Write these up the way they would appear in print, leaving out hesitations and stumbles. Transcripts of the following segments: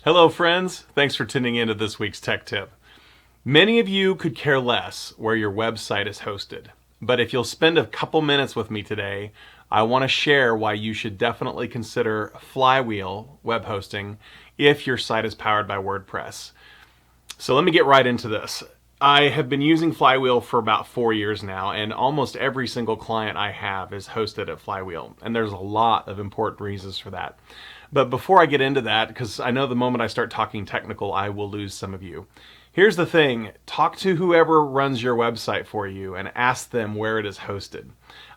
Hello, friends. Thanks for tuning in to this week's tech tip. Many of you could care less where your website is hosted, but if you'll spend a couple minutes with me today, I want to share why you should definitely consider Flywheel web hosting if your site is powered by WordPress. So let me get right into this. I have been using Flywheel for about 4 years now, and almost every single client I have is hosted at Flywheel, and there's a lot of important reasons for that. But before I get into that, because I know the moment I start talking technical, I will lose some of you. Here's the thing, talk to whoever runs your website for you and ask them where it is hosted.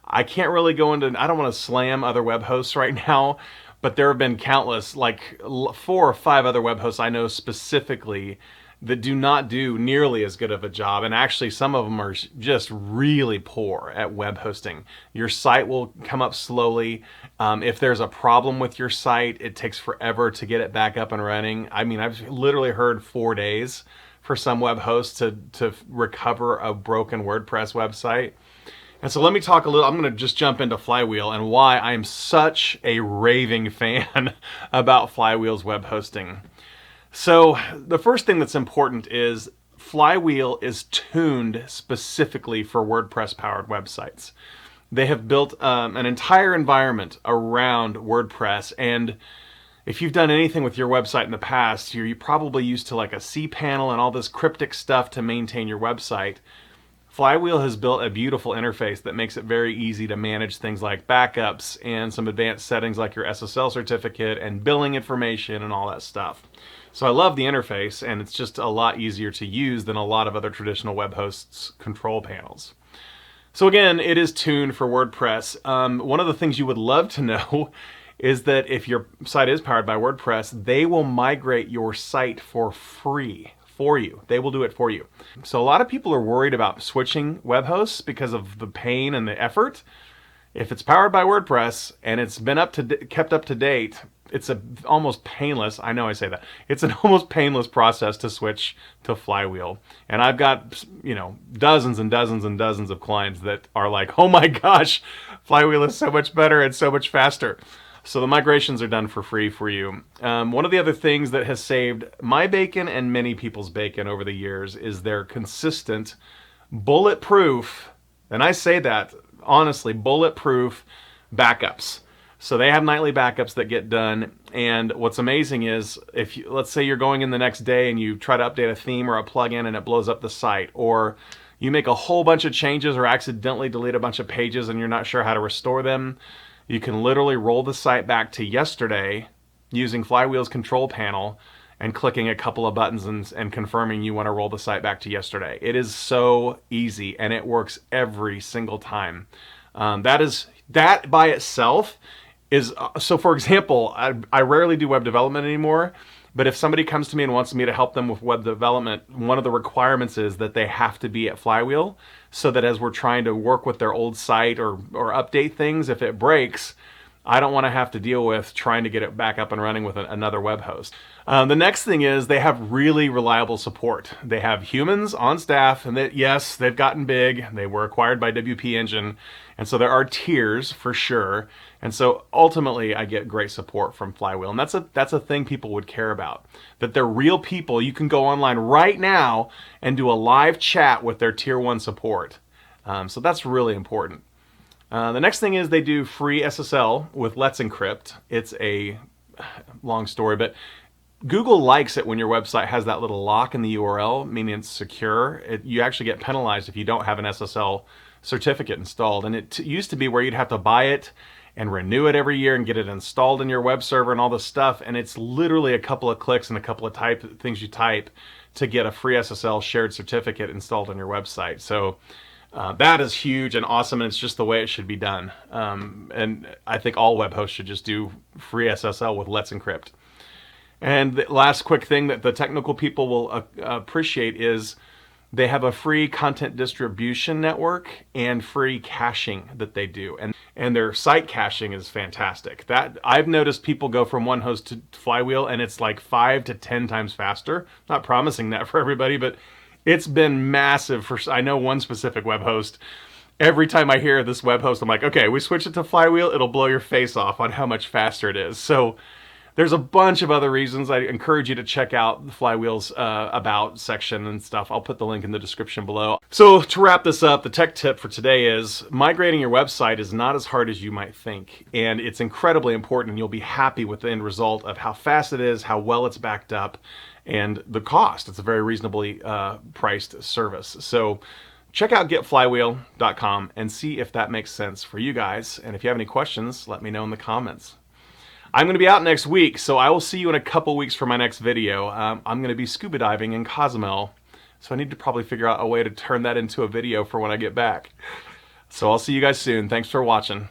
I can't really go into, I don't want to slam other web hosts right now, but there have been countless, like 4 or 5 other web hosts I know specifically that do not do nearly as good of a job, and actually some of them are just really poor at web hosting. Your site will come up slowly. If there's a problem with your site, it takes forever to get it back up and running. I mean, I've literally heard 4 days for some web hosts to recover a broken WordPress website. And so let me talk a little, I'm going to just jump into Flywheel and why I'm such a raving fan about Flywheel's web hosting. So the first thing that's important is Flywheel is tuned specifically for WordPress powered websites. They have built an entire environment around WordPress, and if you've done anything with your website in the past, you're probably used to like a cPanel and all this cryptic stuff to maintain your website. Flywheel has built a beautiful interface that makes it very easy to manage things like backups and some advanced settings like your SSL certificate and billing information and all that stuff. So I love the interface, and it's just a lot easier to use than a lot of other traditional web hosts' control panels. So again, it is tuned for WordPress. One of the things you would love to know is that if your site is powered by WordPress, they will migrate your site for free for you. They will do it for you. So a lot of people are worried about switching web hosts because of the pain and the effort. If it's powered by WordPress and it's been kept up to date, it's almost painless. I know I say that. It's an almost painless process to switch to Flywheel. And I've got, dozens and dozens and dozens of clients that are like, "Oh my gosh, Flywheel is so much better and so much faster." So the migrations are done for free for you. One of the other things that has saved my bacon and many people's bacon over the years is their consistent, bulletproof, and I say that honestly, bulletproof backups. So they have nightly backups that get done, and what's amazing is if let's say you're going in the next day and you try to update a theme or a plugin and it blows up the site, or you make a whole bunch of changes or accidentally delete a bunch of pages and you're not sure how to restore them, you can literally roll the site back to yesterday using Flywheel's control panel and clicking a couple of buttons and confirming you want to roll the site back to yesterday. It is so easy, and it works every single time. That by itself is, so for example, I rarely do web development anymore, but if somebody comes to me and wants me to help them with web development, one of the requirements is that they have to be at Flywheel, so that as we're trying to work with their old site or update things, if it breaks, I don't want to have to deal with trying to get it back up and running with another web host. The next thing is they have really reliable support. They have humans on staff, and yes, they've gotten big. They were acquired by WP Engine, and so there are tiers for sure. And so ultimately, I get great support from Flywheel, and that's a thing people would care about. That they're real people. You can go online right now and do a live chat with their tier 1 support. So that's really important. The next thing is they do free SSL with Let's Encrypt. It's a long story, but Google likes it when your website has that little lock in the URL, meaning it's secure. You actually get penalized if you don't have an SSL certificate installed. And it used to be where you'd have to buy it and renew it every year and get it installed in your web server and all this stuff. And it's literally a couple of clicks and a couple of things you type to get a free SSL shared certificate installed on your website. So that is huge and awesome, and it's just the way it should be done. And I think all web hosts should just do free SSL with Let's Encrypt. And the last quick thing that the technical people will appreciate is they have a free content distribution network and free caching that they do. And their site caching is fantastic. That I've noticed people go from one host to Flywheel, and it's like 5 to 10 times faster. Not promising that for everybody, but it's been massive for, I know one specific web host. Every time I hear this web host, I'm like, okay, we switch it to Flywheel, it'll blow your face off on how much faster it is. So There's a bunch of other reasons. I encourage you to check out the Flywheel's about section and stuff. I'll put the link in the description below. So to wrap this up, the tech tip for today is migrating your website is not as hard as you might think. And it's incredibly important, and you'll be happy with the end result of how fast it is, how well it's backed up, and the cost. It's a very reasonably priced service. So check out getflywheel.com and see if that makes sense for you guys. And if you have any questions, let me know in the comments. I'm going to be out next week, so I will see you in a couple weeks for my next video. I'm going to be scuba diving in Cozumel, so I need to probably figure out a way to turn that into a video for when I get back. So I'll see you guys soon. Thanks for watching.